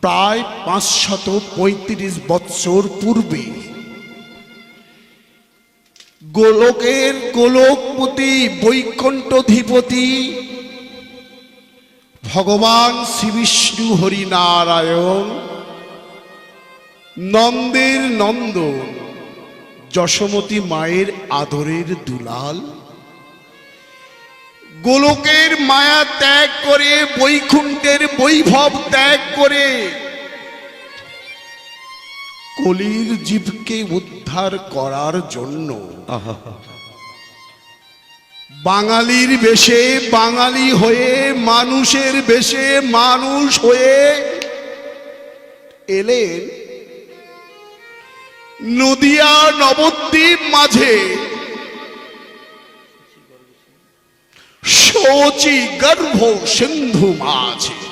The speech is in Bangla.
প্রায় 535 বৎসর পূর্বে গোলকের গোলকপতি বৈকুণ্ঠধিপতি ভগবান শ্রী বিষ্ণু হরিনারায়ণ নন্দের নন্দন যশোমতী মায়ের আদরের দুলাল গোলকের মায়া ত্যাগ করে বৈকুণ্ঠের বৈভব ত্যাগ করে কলির জীবকে উদ্ধার করার জন্য বাঙালির বেশে বাঙালি হয়ে মানুষের বেশে মানুষ হয়ে এলেন নদিয়া নবদ্বীপ মাঝে শোচি গর্ভ সিন্ধু মাঝে।